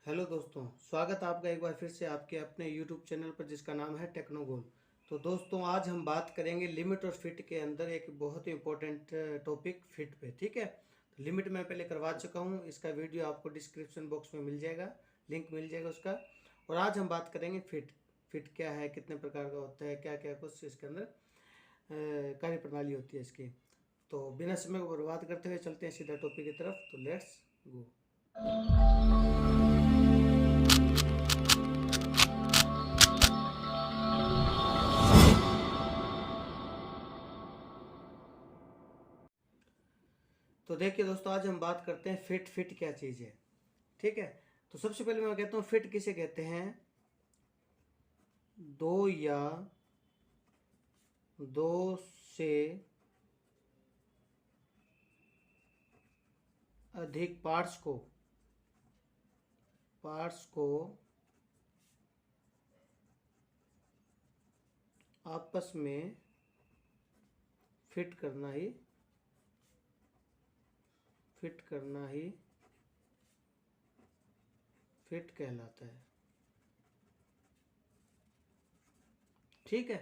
Hello दोस्तों, स्वागत है आपका एक बार फिर से आपके अपने यूट्यूब चैनल पर जिसका नाम है टेक्नोगोल। तो दोस्तों आज हम बात करेंगे लिमिट और फिट के अंदर एक बहुत ही इंपॉर्टेंट टॉपिक फिट पे। ठीक है, तो लिमिट मैं पहले करवा चुका हूँ, इसका वीडियो आपको डिस्क्रिप्शन बॉक्स में मिल जाएगा, लिंक मिल जाएगा उसका। और आज हम बात करेंगे फिट। फिट क्या है, कितने प्रकार का होता है, क्या क्या कुछ इसके अंदर कार्य प्रणाली होती है इसकी। तो बिना समय को बर्बाद करते हुए चलते हैं सीधा टॉपिक की तरफ। तो लेट्स गो। तो देखिए दोस्तों, आज हम बात करते हैं फिट। फिट क्या चीज़ है, ठीक है। तो सबसे पहले मैं कहता हूँ फिट किसे कहते हैं। दो या दो से अधिक पार्ट्स को आपस में फिट करना ही फिट कहलाता है। ठीक है।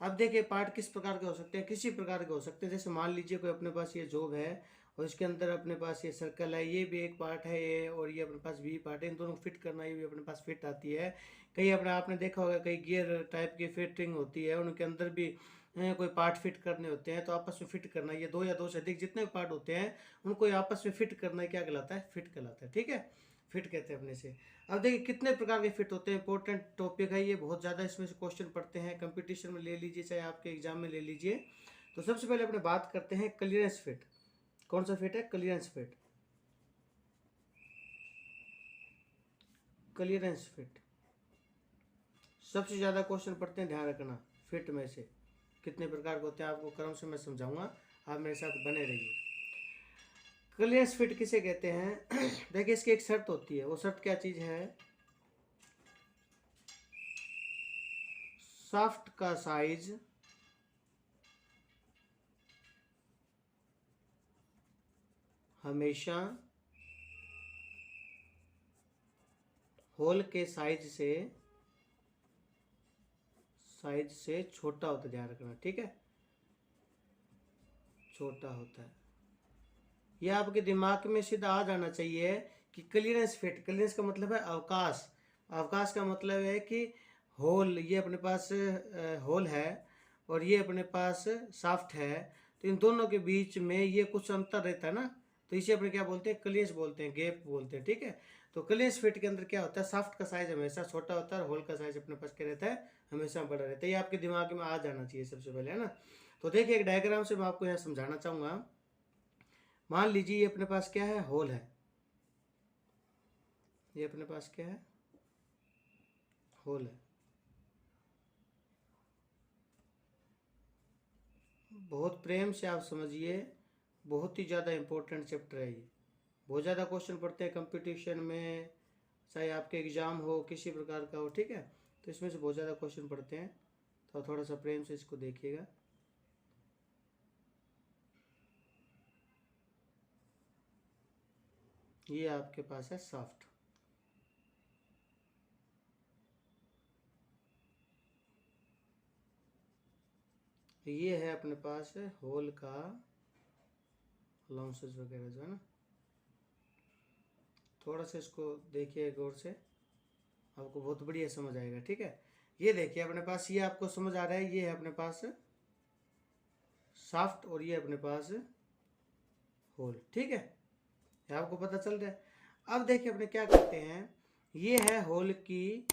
अब देखिए पार्ट किस प्रकार के हो सकते हैं, किसी प्रकार के हो सकते हैं। जैसे मान लीजिए कोई अपने पास ये जॉब है और इसके अंदर अपने पास ये सर्कल है, ये भी एक पार्ट है ये, और ये अपने पास भी पार्ट है। इन दोनों को फिट करना ये भी अपने पास फिट आती है। कई अपने आपने देखा होगा कई गियर टाइप की फिटिंग होती है, उनके अंदर भी कोई पार्ट फिट करने होते हैं, तो आपस में फिट करना, ये दो या दो से अधिक जितने भी पार्ट होते हैं उनको आपस में फिट करना क्या कहलाता है, फिट कहलाता है। ठीक है, फिट कहते हैं अपने से। अब देखिए कितने प्रकार के फिट होते हैं, इंपॉर्टेंट टॉपिक है ये, बहुत ज़्यादा इसमें से क्वेश्चन पढ़ते हैं, कंपटीशन में ले लीजिए चाहे आपके एग्जाम में ले लीजिए। तो सबसे पहले अपने बात करते हैं क्लियरेंस फिट। कौन सा फिट है, क्लियरेंस फिट। क्लियरेंस फिट सबसे ज़्यादा क्वेश्चन पढ़ते हैं, ध्यान रखना। फिट में से कितने प्रकार के होते हैं आपको क्रम से मैं समझाऊंगा, आप मेरे साथ बने रहिए। क्लियरेंस फिट किसे कहते हैं देखिए इसकी एक शर्त होती है, वो शर्त क्या चीज़ है। शाफ्ट का साइज हमेशा होल के साइज से छोटा होता है, ध्यान रखना। ठीक है, छोटा होता है। यह आपके दिमाग में सीधा आ जाना चाहिए कि क्लियरेंस फिट, क्लियरेंस का मतलब है अवकाश, अवकाश का मतलब है कि होल, ये अपने पास होल है और ये अपने पास शाफ्ट है, तो इन दोनों के बीच में ये कुछ अंतर रहता है ना, तो इसे अपने क्या बोलते हैं, क्लियरेंस बोलते हैं, गैप बोलते हैं। ठीक है, तो क्लियरेंस फिट के अंदर क्या होता है, शाफ्ट का साइज हमेशा छोटा होता है और होल का साइज अपने पास क्या रहता है, हमेशा बड़ा रहता है। ये आपके दिमाग में आ जाना चाहिए सबसे पहले, है ना। तो देखिए एक डायग्राम से मैं आपको यहाँ समझाना चाहूँगा। मान लीजिए ये अपने पास क्या है, होल है, ये अपने पास क्या है, होल है। बहुत प्रेम से आप समझिए, बहुत ही ज़्यादा इंपॉर्टेंट चैप्टर है ये, बहुत ज़्यादा क्वेश्चन पढ़ते हैं कंपटीशन में, चाहे आपके एग्ज़ाम हो किसी प्रकार का हो। ठीक है, तो इसमें से बहुत ज़्यादा क्वेश्चन पढ़ते हैं, तो थोड़ा सा प्रेम से इसको देखिएगा। ये आपके पास है शाफ्ट, ये है अपने पास होल का लॉन्सेस वगैरह जो है ना। थोड़ा सा इसको देखिए गौर से, आपको बहुत बढ़िया समझ आएगा। ठीक है, ये देखिए अपने पास, ये आपको समझ आ रहा है, ये है अपने पास शाफ्ट और ये अपने पास होल। ठीक है, ये आपको पता चल रहा है। अब देखिए अपने क्या करते हैं, ये है होल की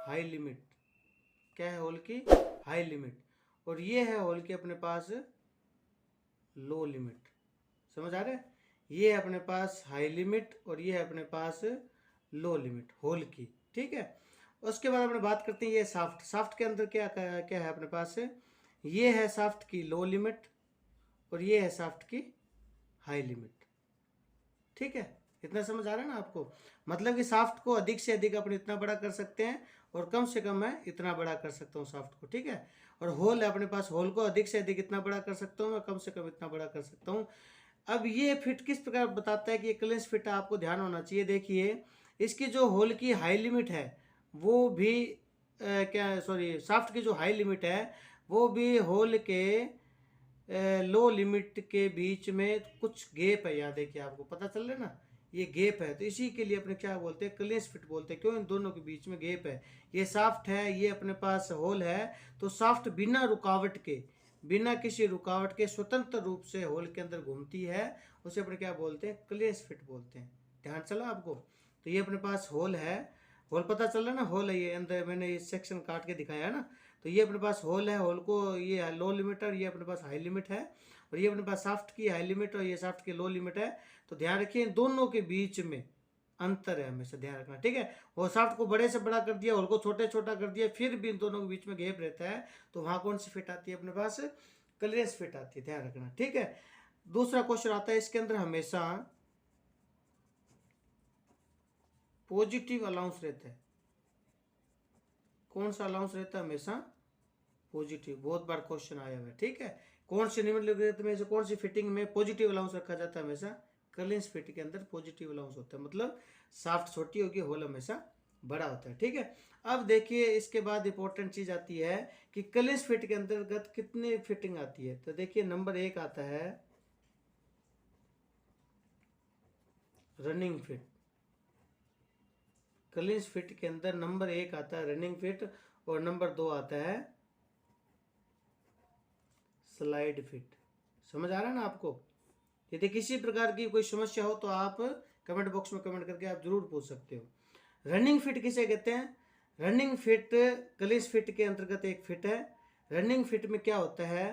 हाई लिमिट, क्या है, होल की हाई लिमिट, और ये है होल की अपने पास लो लिमिट। समझ आ रहा है, ये है अपने पास हाई लिमिट और ये है अपने पास लो लिमिट होल की। ठीक है, उसके बाद अपने बात करते हैं ये शाफ्ट। शाफ्ट के अंदर क्या क्या है अपने पास, ये है शाफ्ट की लो लिमिट और ये है शाफ्ट की हाई लिमिट। ठीक है, इतना समझ आ रहा है ना आपको, मतलब कि शाफ्ट को अधिक से अधिक अपन इतना बड़ा कर सकते हैं और कम से कम मैं इतना बड़ा कर सकता हूँ शाफ्ट को। ठीक है, और होल है अपने पास, होल को अधिक से अधिक इतना बड़ा कर सकता हूँ मैं, कम से कम इतना बड़ा कर सकता हूँ। अब ये फिट किस प्रकार बताता है कि ये क्लियरेंस फिट है, आपको ध्यान होना चाहिए। देखिए इसकी जो होल की हाई लिमिट है वो भी क्या सॉरी शाफ्ट की जो हाई लिमिट है वो भी होल के लो लिमिट के बीच में कुछ गैप है। यहाँ देखिए आपको पता चल रहा है ना, ये गैप है, तो इसी के लिए अपने क्या बोलते हैं, क्लियरेंस फिट बोलते हैं। क्यों? इन दोनों के बीच में गैप है। ये शाफ्ट है, ये अपने पास होल है, तो शाफ्ट बिना रुकावट के, बिना किसी रुकावट के स्वतंत्र रूप से होल के अंदर घूमती है, उसे अपने क्या बोलते हैं, क्लियरेंस फिट बोलते हैं। ध्यान चला आपको? तो ये अपने पास होल है, होल पता चल रहा है ना, होल है ये अंदर, मैंने ये सेक्शन काट के दिखाया है ना। तो ये अपने पास होल है, होल को ये लो लिमिट है और ये अपने पास हाई लिमिट है, और ये अपने पास शाफ्ट की हाई लिमिट और ये शाफ्ट की लो लिमिट है। तो ध्यान रखिए इन दोनों के बीच में अंतर है, हमेशा ध्यान रखना, ठीक है। वो शाफ्ट को बड़े से बड़ा कर दिया, होल को छोटे छोटा कर दिया, फिर भी इन दोनों के बीच में गैप रहता है, तो वहां कौन सी फिट आती है अपने पास, क्लियरेंस फिट आती है, ध्यान रखना, ठीक है। दूसरा क्वेश्चन आता है, इसके अंदर हमेशा पॉजिटिव अलाउंस रहता है। कौन सा अलाउंस रहता है? हमेशा पॉजिटिव। बहुत बार क्वेश्चन आया हुआ है, ठीक है। कौन सी निम्नलिखित में से कौन सी फिटिंग में पॉजिटिव अलाउंस रखा जाता है? हमेशा क्लियरेंस फिट के अंदर पॉजिटिव अलाउंस होता है, मतलब शाफ्ट छोटी होगी, होल हमेशा बड़ा होता है, ठीक है। अब देखिए इसके बाद इंपॉर्टेंट चीज आती है कि क्लियरेंस फिट के अंतर्गत कितनी फिटिंग आती है। तो देखिए नंबर 1 आता है रनिंग फिट। क्लियरेंस फिट के अंदर नंबर 1 आता है रनिंग फिट, और नंबर 2 आता है स्लाइड फिट। समझ आ रहा है ना आपको? यदि किसी प्रकार की कोई समस्या हो तो आप कमेंट बॉक्स में कमेंट करके आप जरूर पूछ सकते हो। रनिंग फिट किसे कहते हैं? रनिंग फिट क्लियरेंस फिट के अंतर्गत एक फिट है। रनिंग फिट में क्या होता है,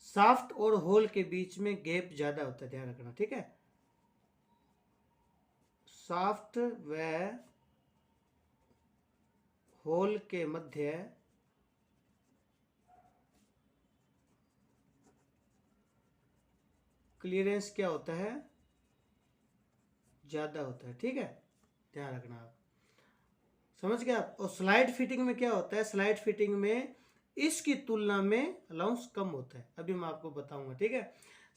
शाफ्ट और होल के बीच में गैप ज्यादा होता है, ध्यान रखना, ठीक है। शाफ्ट व होल के मध्य क्लियरेंस क्या होता है, ज्यादा होता है, ठीक है, ध्यान रखना आप। समझ गए आप? और स्लाइड फिटिंग में क्या होता है, स्लाइड फिटिंग में इसकी तुलना में अलाउंस कम होता है, अभी मैं आपको बताऊंगा, ठीक है।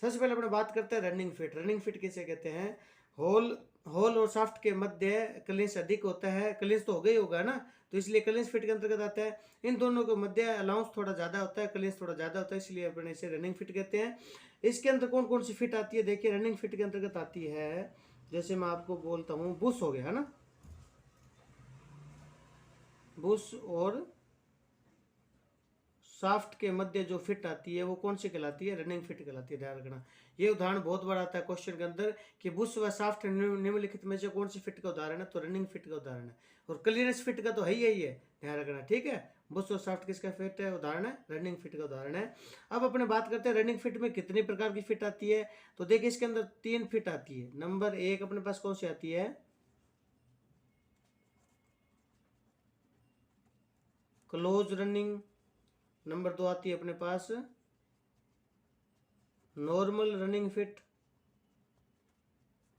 सबसे पहले अपने बात करते हैं रनिंग फिट। रनिंग फिट किसे कहते हैं? होल और शाफ्ट के मध्य क्लियरेंस अधिक होता है, क्लियरेंस तो हो गई होगा ना, तो इसलिए क्लियरेंस फिट के अंतर्गत आता है। इन दोनों के मध्य अलाउंस थोड़ा ज्यादा होता है, क्लियरेंस थोड़ा ज्यादा होता है, इसलिए अपने इसे रनिंग फिट कहते हैं। इसके अंदर कौन कौन सी फिट आती है? देखिए रनिंग फिट के अंतर्गत आती है, जैसे मैं आपको बोलता हूँ, बुश हो गया है ना, बुश और शाफ्ट के मध्य जो फिट आती है वो कौन सी कहलाती है? रनिंग फिट कहलाती है, ध्यान रखना। ये उदाहरण बहुत बार आता है क्वेश्चन के अंदर कि बुश व शाफ्ट निम्नलिखित में से कौन सी फिट का उदाहरण है, तो रनिंग फिट का उदाहरण है। और क्लियरेंस फिट का तो है ही है, ध्यान रखना, ठीक है। बुश और शाफ्ट किसका फिट है, उदाहरण है, रनिंग फिट का उदाहरण है। अब अपने बात करते हैं रनिंग फिट में कितनी प्रकार की फिट आती है। तो देखिए इसके अंदर 3 फिट आती है। नंबर 1 अपने पास कौन सी आती है, क्लोज रनिंग। नंबर 2 आती है अपने पास नॉर्मल रनिंग फिट,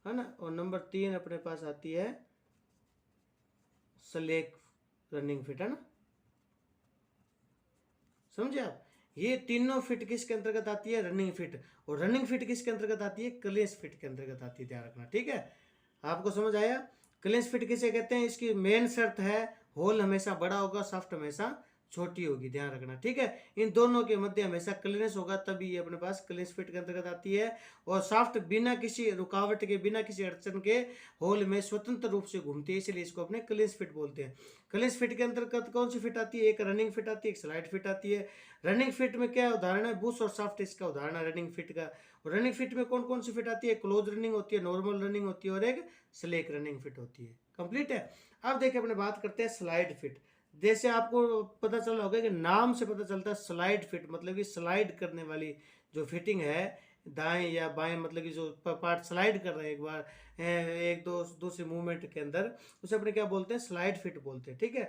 है ना। और नंबर 3 अपने पास आती है स्लेक रनिंग फिट, है ना। समझे आप? ये तीनों फिट किसके अंतर्गत आती है? Running fit. और रनिंग फिट किसके अंतर्गत आती है? क्लियरेंस फिट के अंतर्गत आती है, ध्यान रखना, ठीक है। आपको समझ आया? क्लियरेंस फिट किसे कहते हैं? इसकी मेन शर्त है होल हमेशा बड़ा होगा, शाफ्ट हमेशा छोटी होगी, ध्यान रखना, ठीक है। इन दोनों के मध्य हमेशा क्लियरेंस होगा, तभी ये अपने पास क्लियरेंस फिट के अंतर्गत आती है। और शाफ्ट बिना किसी रुकावट के, बिना किसी अड़चन के होल में स्वतंत्र रूप से घूमती है, इसलिए इसको अपने क्लियरेंस फिट बोलते हैं। क्लियरेंस फिट के अंतर्गत कौन सी फिट आती है? एक रनिंग फिट आती है, एक स्लाइड फिट आती है। रनिंग फिट में क्या उदाहरण है? बुश और शाफ्ट इसका उदाहरण है रनिंग फिट का। रनिंग फिट में कौन कौन सी फिट आती है? क्लोज रनिंग होती है, नॉर्मल रनिंग होती है, और एक स्लेक रनिंग फिट होती है। कंप्लीट है। अब देखिए अपने बात करते हैं स्लाइड फिट। जैसे आपको पता चला होगा कि नाम से पता चलता है स्लाइड फिट, मतलब कि स्लाइड करने वाली जो फिटिंग है, दाएं या बाएं, मतलब कि जो पार्ट स्लाइड कर रहे हैं एक बार एक दो दूसरे मूवमेंट के अंदर, उसे अपने क्या बोलते हैं? स्लाइड फिट बोलते हैं, ठीक है।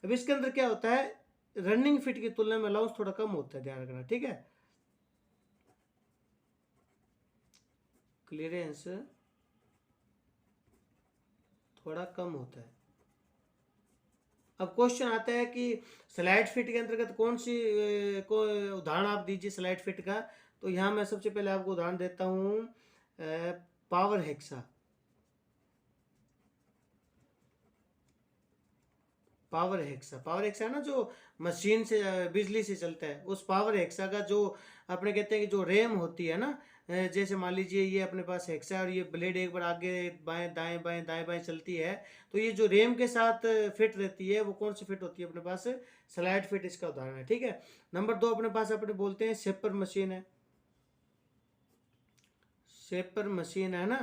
अब इसके अंदर क्या होता है, रनिंग फिट की तुलना में अलाउंस थोड़ा कम होता है, ध्यान रखना, ठीक है। क्लियरेंस थोड़ा कम होता है। अब क्वेश्चन आता है कि स्लाइड फिट के अंतर्गत कौन सी को उदाहरण आप दीजिए स्लाइड फिट का। तो यहाँ मैं सबसे पहले आपको उदाहरण देता हूँ, पावर हेक्सा। पावर हेक्सा है ना, जो मशीन से बिजली से चलता है, उस पावर हेक्सा का जो अपने कहते हैं कि जो रैम होती है ना, जैसे मान लीजिए ये अपने पास हेक्सा है और ये ब्लेड एक बार आगे बाएं दाएं बाएं दाएं बाएं चलती है, तो ये जो रैम के साथ फिट रहती है वो कौन सी फिट होती है अपने पास? स्लाइड फिट इसका उदाहरण है। ठीक है। नंबर 2 अपने पास अपने बोलते हैं शेपर मशीन है। शेपर मशीन है ना।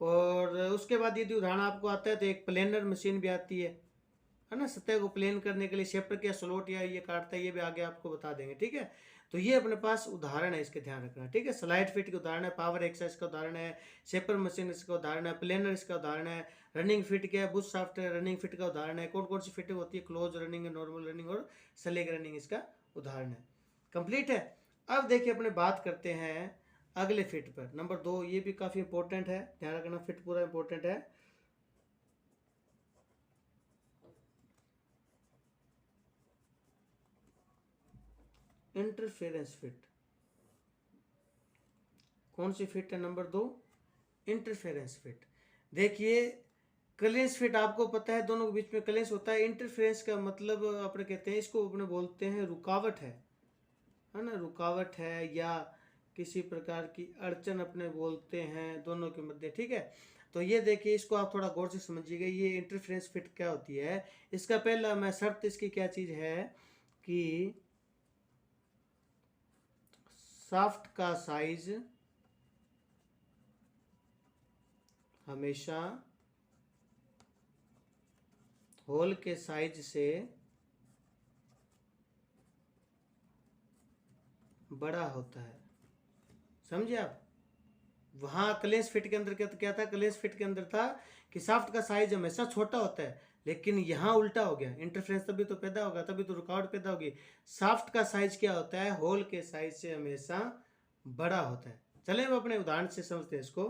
और उसके बाद यदि उदाहरण आपको आता है तो एक प्लेनर मशीन भी आती है ना, सतह को प्लेन करने के लिए शेपर क्या स्लोट या ये काटता है, ये भी आगे आपको बता देंगे। ठीक है। तो ये अपने पास उदाहरण है, इसके ध्यान रखना। ठीक है। स्लाइड फिट का उदाहरण है, पावर एक्सरसाइज का उदाहरण है, शेपर मशीन इसका उदाहरण है, प्लेनर इसका उदाहरण है। रनिंग फिट क्या है? बुश शाफ्ट रनिंग फिट का उदाहरण है। कौन कौन सी फिट होती है? क्लोज रनिंग, नॉर्मल रनिंग और स्लेग रनिंग इसका उदाहरण है। कंप्लीट है। अब देखिए अपने बात करते हैं अगले फिट पर, नंबर 2। ये भी काफ़ी इंपॉर्टेंट है, ध्यान रखना, फिट पूरा इंपॉर्टेंट है। Interference fit. कौन सी फिट है? Number 2, interference fit. देखिए क्लेंस फिट आपको पता है, दोनों के बीच में क्लेंस होता है। इंटरफेरेंस का मतलब अपने कहते हैं, इसको अपने बोलते हैं रुकावट है ना, रुकावट है या किसी प्रकार की अड़चन अपने बोलते हैं दोनों के मध्य। ठीक है। तो ये देखिए, इसको आप थोड़ा गौर से समझिएगा, ये इंटरफेरेंस फिट क्या होती है। इसका पहला मैं शर्त इसकी क्या चीज़ है कि शाफ्ट का साइज हमेशा होल के साइज से बड़ा होता है। समझे आप? वहाँ क्लेंस फिट के अंदर क्या था? क्लेंस फिट के अंदर था कि शाफ्ट का साइज हमेशा छोटा होता है, लेकिन यहाँ उल्टा हो गया। इंटरफेरेंस तभी तो पैदा होगा, तभी तो रुकावट पैदा होगी। शाफ्ट का साइज क्या होता है? होल के साइज से हमेशा बड़ा होता है। चले हम अपने उदाहरण से समझते हैं इसको।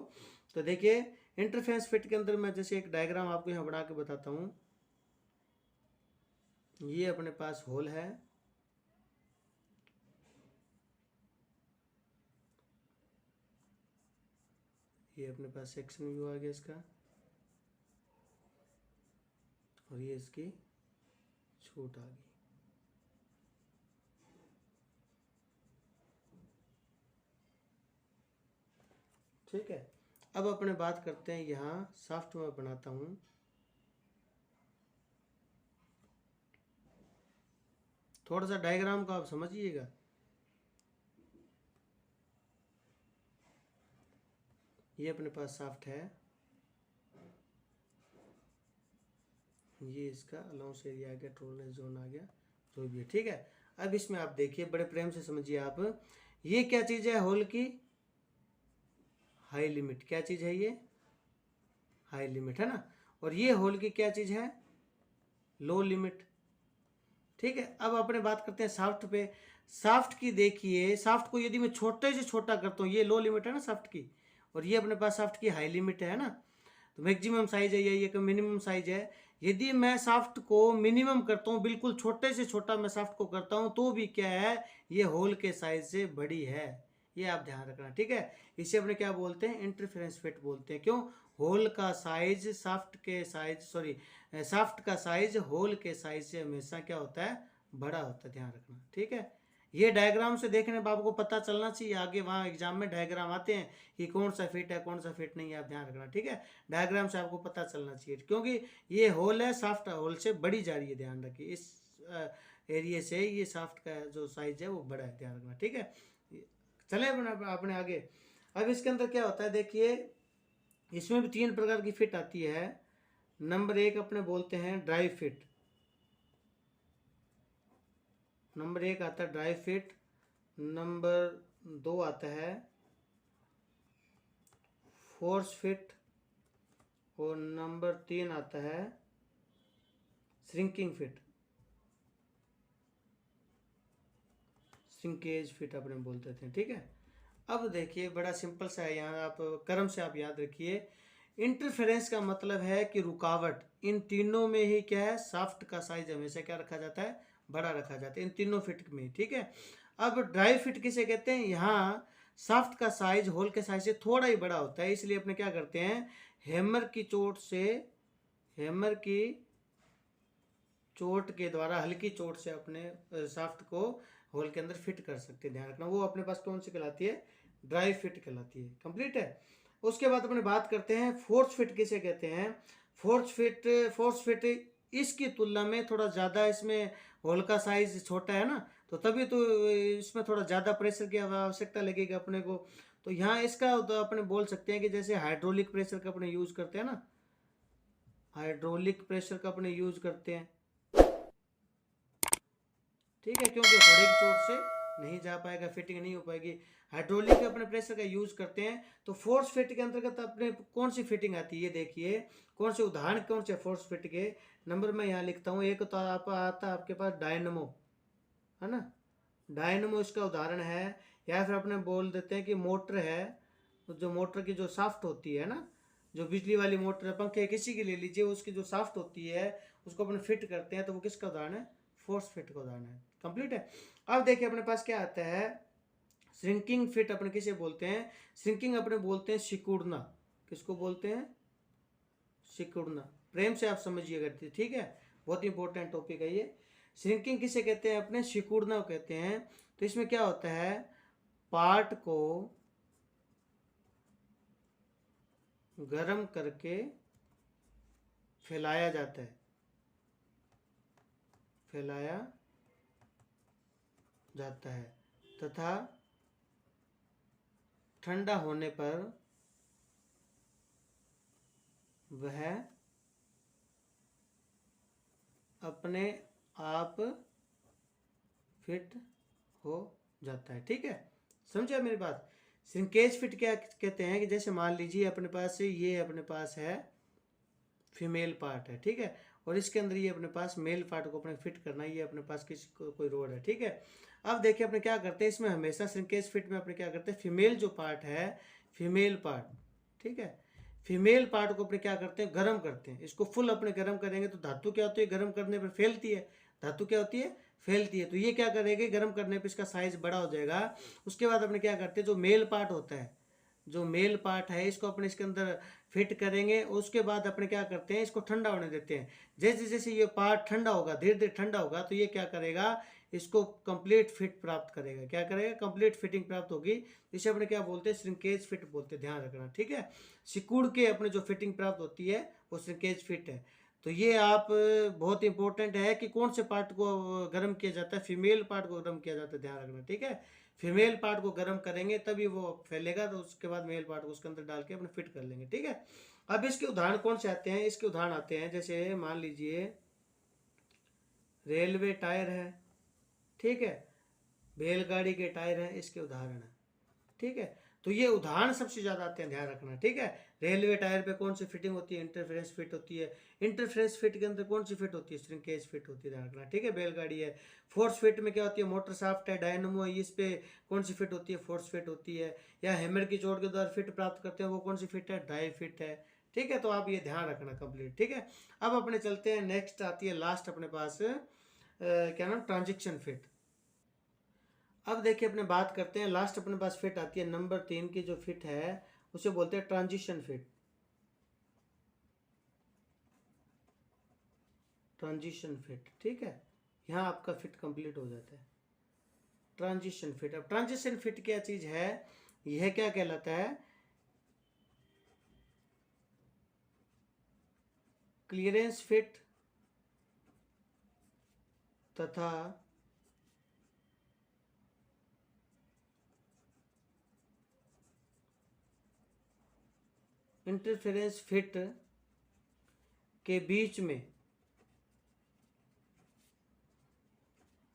तो देखिए इंटरफेरेंस फिट के अंदर मैं जैसे एक डायग्राम आपको यहाँ बना के बताता हूँ। ये अपने पास होल है, ये अपने पास सेक्शन व्यू आ गया इसका, और ये इसकी छूट आ गई। ठीक है। अब अपने बात करते हैं, यहाँ शाफ्ट में बनाता हूँ। थोड़ा सा डायग्राम को आप समझिएगा। ये अपने पास शाफ्ट है, ये इसका अलाउंस एरिया आ गया, टॉलरेंस जोन आ गया, जो भी है। ठीक है। अब इसमें आप देखिए, बड़े प्रेम से समझिए आप, ये क्या चीज़ है? होल की हाई लिमिट। क्या चीज़ है ये? हाई लिमिट है ना। और ये होल की क्या चीज़ है? लो लिमिट। ठीक है। अब अपने बात करते हैं शाफ्ट पे। शाफ्ट की देखिए, शाफ्ट को यदि मैं छोटे से छोटा करता हूँ, ये लो लिमिट है ना शाफ्ट की, और ये अपने पास शाफ्ट की हाई लिमिट है ना। तो मैक्सिमम साइज है ये मिनिमम साइज है। यदि मैं शाफ्ट को मिनिमम करता हूँ, बिल्कुल छोटे से छोटा मैं शाफ्ट को करता हूँ, तो भी क्या है? ये होल के साइज से बड़ी है। ये आप ध्यान रखना। ठीक है। इसे अपने क्या बोलते हैं? इंटरफेरेंस फिट बोलते हैं। क्यों? होल का साइज शाफ्ट के साइज, सॉरी, शाफ्ट का साइज होल के साइज से हमेशा क्या होता है? बड़ा होता है। ध्यान रखना। ठीक है। ये डायग्राम से देखने पर आपको पता चलना चाहिए, आगे वहाँ एग्जाम में डायग्राम आते हैं कि कौन सा फिट है कौन सा फिट नहीं है, आप ध्यान रखना। ठीक है। डायग्राम से आपको पता चलना चाहिए, क्योंकि ये होल है, शाफ्ट होल से बड़ी जा रही है। ध्यान रखिए, इस एरिया से ये शाफ्ट का जो साइज है वो बड़ा है। ध्यान रखना। ठीक है। चले अपने आगे। अब इसके अंदर क्या होता है, देखिए इसमें भी 3 प्रकार की फिट आती है। नंबर 1 अपने बोलते हैं ड्राई फिट। नंबर 1 आता है ड्राई फिट, नंबर 2 आता है फोर्स फिट, और नंबर 3 आता है श्रिंकिंग फिट, श्रिंकेज फिट अपने बोलते थे। ठीक है। अब देखिए बड़ा सिंपल सा है, यहाँ आप क्रम से आप याद रखिए। इंटरफेरेंस का मतलब है कि रुकावट। इन तीनों में ही क्या है? शाफ्ट का साइज हमेशा क्या रखा जाता है? बड़ा रखा जाता है, इन तीनों फिट में। ठीक है। अब ड्राई फिट किसे कहते हैं? यहाँ शाफ्ट का साइज होल के साइज से थोड़ा ही बड़ा होता है, इसलिए अपने क्या करते हैं, हैमर की चोट के द्वारा, हल्की चोट से अपने शाफ्ट को होल के अंदर फिट कर सकते हैं। ध्यान रखना, वो अपने पास कौन सी कहलाती है, ड्राई फिट कहलाती है। कंप्लीट है। उसके बाद अपने बात करते हैं फोर्स फिट किसे कहते हैं। फोर्स फिट इसकी तुलना में थोड़ा ज़्यादा, इसमें होल का साइज छोटा है ना, तो तभी तो इसमें थोड़ा ज़्यादा प्रेशर की आवश्यकता लगेगी अपने को। तो यहाँ इसका तो अपने बोल सकते हैं कि जैसे हाइड्रोलिक प्रेशर का अपने यूज़ करते हैं ना, हाइड्रोलिक प्रेशर का अपने यूज़ करते हैं, ठीक है, क्योंकि घोड़े की चोट से नहीं जा पाएगा, फिटिंग नहीं हो पाएगी। हाइड्रोलिक अपने प्रेशर का यूज करते हैं। तो फोर्स फिट के अंतर्गत अपने कौन सी फिटिंग आती है, ये देखिए कौन से उदाहरण कौन से फोर्स फिट के नंबर मैं यहाँ लिखता हूँ। एक तो आता है आपके पास डायनमो, है ना, डायनमो इसका उदाहरण है। या फिर अपने बोल देते हैं कि मोटर है, तो जो मोटर की जो शाफ्ट होती है ना, जो बिजली वाली मोटर है, पंखे किसी की ले लीजिए, उसकी जो शाफ्ट होती है उसको अपने फिट करते हैं, तो वो किसका उदाहरण है, फोर्स फिट का उदाहरण है। कंप्लीट है। अब देखिए अपने पास क्या आता है, श्रिंकिंग फिट अपने किसे बोलते हैं, श्रिंकिंग अपने बोलते हैं सिकुड़ना। किसको बोलते हैं, सिकुड़ना। प्रेम से आप समझिएगा, ठीक है, बहुत इंपॉर्टेंट टॉपिक है ये। श्रिंकिंग किसे कहते हैं, अपने सिकुड़ना कहते हैं। तो इसमें क्या होता है, पार्ट को गर्म करके फैलाया जाता है, फैलाया जाता है तथा ठंडा होने पर वह अपने आप फिट हो जाता है। ठीक है, समझे मेरी बात। श्रिंकेज फिट क्या कहते हैं कि जैसे मान लीजिए अपने पास ये अपने पास है फीमेल पार्ट है, ठीक है, और इसके अंदर ये अपने पास मेल पार्ट को अपने फिट करना है, ये अपने पास किसी कोई रोड है, ठीक है। अब देखिए अपने क्या करते हैं, इसमें हमेशा श्रिंकेज फिट में अपने क्या करते हैं, फीमेल जो पार्ट है, फीमेल पार्ट, ठीक है, फीमेल पार्ट को अपने क्या करते हैं, गर्म करते हैं। इसको फुल अपने गर्म करेंगे तो धातु क्या होती है, गर्म करने पर फैलती है, धातु क्या होती है, फैलती है। तो ये क्या करेगी, गर्म करने पर इसका साइज बड़ा हो जाएगा। उसके बाद अपने क्या करते हैं, जो मेल पार्ट होता है, जो मेल पार्ट है, इसको अपने इसके अंदर फिट करेंगे। उसके बाद अपने क्या करते हैं, इसको ठंडा होने देते हैं। जैसे जैसे ये पार्ट ठंडा होगा, धीरे धीरे ठंडा होगा, तो ये क्या करेगा, इसको कंप्लीट फिट प्राप्त करेगा। क्या करेगा, कंप्लीट फिटिंग प्राप्त होगी। इसे अपने क्या बोलते हैं, श्रिंकेज फिट बोलते हैं, ध्यान रखना, ठीक है। सिकुड़ के अपने जो फिटिंग प्राप्त होती है वो श्रिंकेज फिट है। तो ये आप बहुत इंपॉर्टेंट है कि कौन से पार्ट को गर्म किया जाता है, फीमेल पार्ट को गर्म किया जाता है, ध्यान रखना, ठीक है। फीमेल पार्ट को गर्म करेंगे तभी वो फैलेगा, तो उसके बाद मेल पार्ट को उसके अंदर डाल के अपने फिट कर लेंगे, ठीक है। अब इसके उदाहरण कौन से आते हैं, इसके उदाहरण आते हैं जैसे मान लीजिए रेलवे टायर है, ठीक है, बैलगाड़ी के टायर हैं, इसके उदाहरण है, ठीक है। तो ये उदाहरण सबसे ज़्यादा आते हैं, ध्यान रखना, ठीक है। रेलवे टायर पे कौन सी फिटिंग होती है, इंटरफेरेंस फिट होती है। इंटरफेरेंस फिट के अंदर कौन सी फिट होती है, श्रिंकेज फिट होती है, ध्यान रखना, ठीक है। बैलगाड़ी है, फोर्स फिट में क्या होती है, मोटर शाफ्ट है, डायनमो है, इस पे कौन सी फिट होती है, फोर्स फिट होती है। या हैमर की चोट के द्वारा फिट प्राप्त करते हैं, वो कौन सी फिट है, ड्राई फिट है, ठीक है। तो आप ये ध्यान रखना कंप्लीट, ठीक है। अब अपने चलते हैं, नेक्स्ट आती है लास्ट अपने पास क्या नाम, ट्रांजेक्शन फिट। अब देखिए अपने बात करते हैं, लास्ट अपने पास फिट आती है नंबर 3 की जो फिट है उसे बोलते हैं ट्रांजिशन फिट। ट्रांजिशन फिट, ठीक है, यहाँ आपका फिट कंप्लीट हो जाता है, ट्रांजिशन फिट। अब ट्रांजिशन फिट क्या चीज है, यह क्या कहलाता है, क्लियरेंस फिट तथा इंटरफेरेंस फिट के बीच में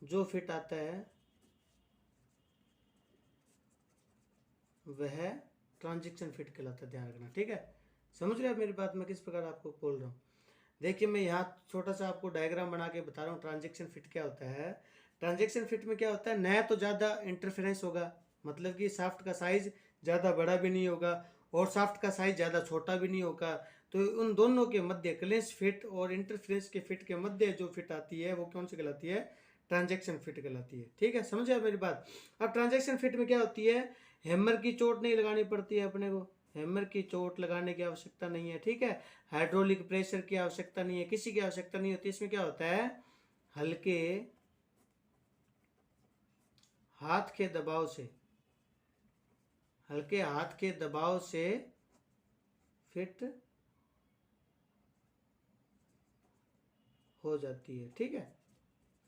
जो फिट आता है वह ट्रांजिशन फिट कहलाता है, ध्यान रखना, ठीक है। समझ रहे आप मेरी बात, मैं किस प्रकार आपको बोल रहा हूँ। देखिए मैं यहाँ छोटा सा आपको डायग्राम बना के बता रहा हूँ ट्रांजेक्शन फिट क्या होता है। ट्रांजेक्शन फिट में क्या होता है, नया तो ज़्यादा इंटरफेरेंस होगा, मतलब कि शाफ्ट का साइज ज़्यादा बड़ा भी नहीं होगा और शाफ्ट का साइज ज़्यादा छोटा भी नहीं होगा। तो उन दोनों के मध्य, क्लियरेंस फिट और इंटरफेरेंस के फिट के मध्य जो फिट आती है वो कौन सी कहलाती है, ट्रांजेक्शन फिट कहलाती है, ठीक है। समझे आप मेरी बात। अब ट्रांजेक्शन फिट में क्या होती है, हैमर की चोट नहीं लगानी पड़ती है अपने को, हैमर की चोट लगाने की आवश्यकता नहीं है, ठीक है। हाइड्रोलिक प्रेशर की आवश्यकता नहीं है, किसी की आवश्यकता नहीं होती। इसमें क्या होता है, हल्के हाथ के दबाव से, हल्के हाथ के दबाव से फिट हो जाती है, ठीक है,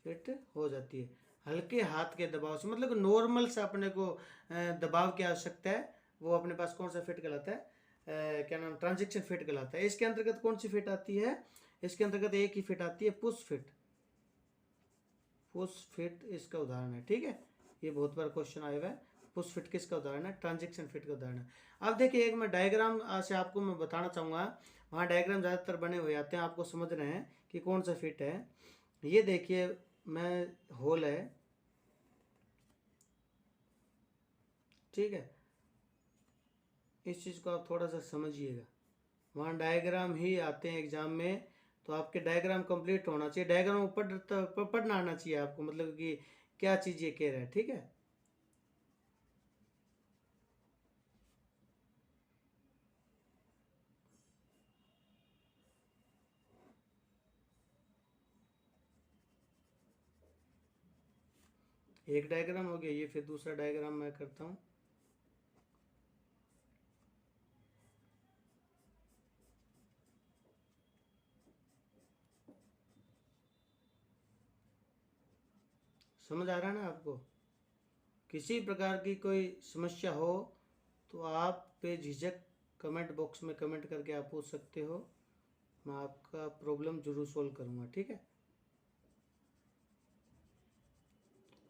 फिट हो जाती है हल्के हाथ के दबाव से, मतलब नॉर्मल से अपने को दबाव की आवश्यकता है, वो अपने पास कौन सा फिट कहलाता है, क्या नाम, ट्रांजैक्शन फिट कहलाता है। इसके अंतर्गत कौन सी फिट आती है, इसके अंतर्गत एक ही फिट आती है, पुश फिट, पुश फिट इसका उदाहरण है, ठीक है। ये बहुत बार क्वेश्चन आया हुआ है, पुश फिट किसका उदाहरण है, ट्रांजैक्शन फिट का उदाहरण है। अब देखिए एक मैं डायग्राम से आपको मैं बताना चाहूँगा, वहाँ डायग्राम ज़्यादातर बने हुए आते हैं, आपको समझ रहे हैं कि कौन सा फिट है। ये देखिए मैं होल है, ठीक है, इस चीज़ को आप थोड़ा सा समझिएगा, वहाँ डायग्राम ही आते हैं एग्जाम में, तो आपके डायग्राम कंप्लीट होना चाहिए, डायग्राम पढ़ना आना चाहिए आपको, मतलब कि क्या चीज़ ये कह रहा है, ठीक है। एक डायग्राम हो गया ये, फिर दूसरा डायग्राम मैं करता हूँ। समझ आ रहा है ना आपको, किसी प्रकार की कोई समस्या हो तो आप बेझिझक कमेंट बॉक्स में कमेंट करके आप पूछ सकते हो, मैं आपका प्रॉब्लम जरूर सोल्व करूँगा, ठीक है।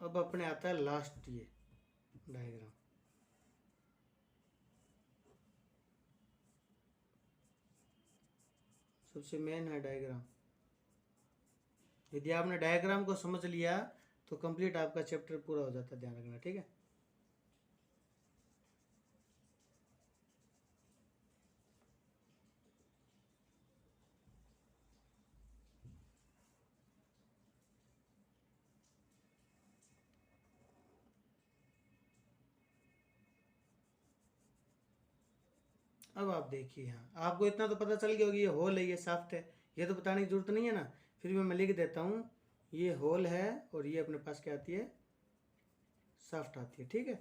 अब अपने आता है लास्ट ये डायग्राम, सबसे मेन है डायग्राम। यदि आपने डायग्राम को समझ लिया तो कंप्लीट आपका चैप्टर पूरा हो जाता है, ध्यान रखना, ठीक है। अब आप देखिए, यहाँ आपको इतना तो पता चल गया होगा, ये होल है, ये शाफ्ट है, ये तो बताने की जरूरत नहीं है ना, फिर भी मैं लिख देता हूँ, ये होल है और ये अपने पास क्या आती है, शाफ्ट आती है, ठीक है,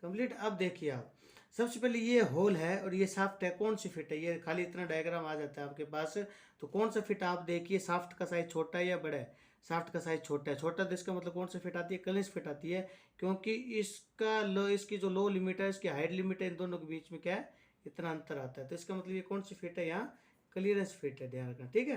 कंप्लीट। अब देखिए आप, सबसे पहले ये होल है और ये शाफ्ट है, कौन सी फिट है, ये खाली इतना डायग्राम आ जाता है आपके पास, तो कौन सा फिट आप देखिए, शाफ्ट का साइज छोटा है या बड़ा है, शाफ्ट का साइज छोटा है, छोटा तो इसका मतलब कौन सा फिट आती है, क्लियरेंस फिट आती है, क्योंकि इसका लो, इसकी जो लो लिमिट है, इसकी हाइट लिमिट है, इन दोनों के बीच में क्या है, इतना अंतर आता है, तो इसका मतलब ये कौन सी फिट है, यहाँ क्लियरेंस फिट है, ध्यान रखना, ठीक है,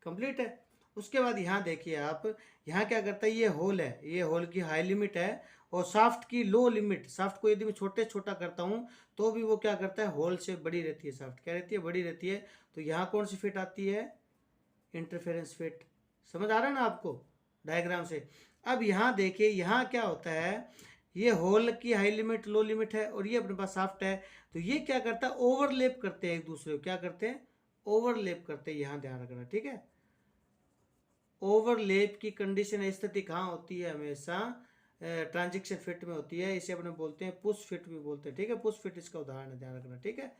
कंप्लीट है। उसके बाद यहाँ देखिए आप, यहाँ क्या करता है, ये होल है, ये होल की हाई लिमिट है और शाफ्ट की लो लिमिट, शाफ्ट को यदि मैं छोटे छोटा करता हूँ तो भी वो क्या करता है, होल से बड़ी रहती है, शाफ्ट क्या रहती है, बड़ी रहती है, तो यहाँ कौन सी फिट आती है, इंटरफेरेंस फिट। समझ आ रहा है ना आपको डायग्राम से। अब यहाँ देखिए, यहाँ क्या होता है, ये होल की हाई लिमिट लो लिमिट है और ये अपने पास शाफ्ट है, तो ये क्या करता है, ओवरलैप करते हैं एक दूसरे को, क्या करते हैं, ओवरलैप करते हैं, यहाँ ध्यान रखना, ठीक है। ओवरलैप की कंडीशन स्थिति कहाँ होती है, हमेशा ट्रांजैक्शन फिट में होती है, इसे अपने बोलते हैं पुश फिट भी बोलते हैं, ठीक है, पुश फिट इसका उदाहरण है, ध्यान रखना, ठीक है।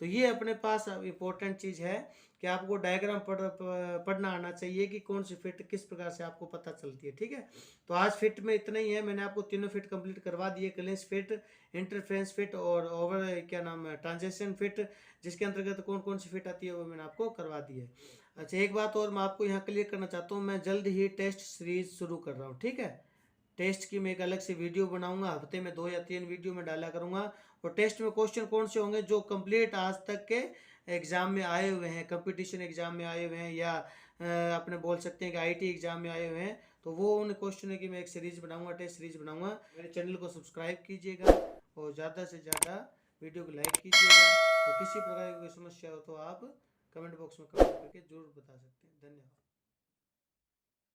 तो ये अपने पास इंपॉर्टेंट चीज़ है कि आपको डायग्राम पढ़ना आना चाहिए कि कौन सी फिट किस प्रकार से आपको पता चलती है, ठीक है। तो आज फिट में इतना ही है, मैंने आपको तीनों फिट कंप्लीट करवा दिए, क्लियरेंस फिट, इंटरफेरेंस फिट और ओवर क्या नाम है, ट्रांजैक्शन फिट, जिसके अंतर्गत कौन कौन सी फिट आती है वो मैंने आपको करवा दी है। अच्छा एक बात और मैं आपको यहाँ क्लियर करना चाहता हूँ, मैं जल्द ही टेस्ट सीरीज शुरू कर रहा हूँ, ठीक है। टेस्ट की मैं एक अलग से वीडियो बनाऊंगा, हफ्ते में 2 या 3 वीडियो में डाला करूंगा, और टेस्ट में क्वेश्चन कौन से होंगे जो कंप्लीट आज तक के एग्जाम में आए हुए हैं, कंपटीशन एग्जाम में आए हुए हैं, या अपने बोल सकते हैं कि आईटी एग्जाम में आए हुए हैं, तो वो उन क्वेश्चनों की मैं एक सीरीज बनाऊंगा, टेस्ट सीरीज बनाऊंगा। मेरे चैनल को सब्सक्राइब कीजिएगा और ज़्यादा से ज़्यादा वीडियो को लाइक कीजिएगा, और किसी प्रकार की कोई समस्या हो तो आप कमेंट बॉक्स में कमेंट करके जरूर बता सकते हैं। धन्यवाद।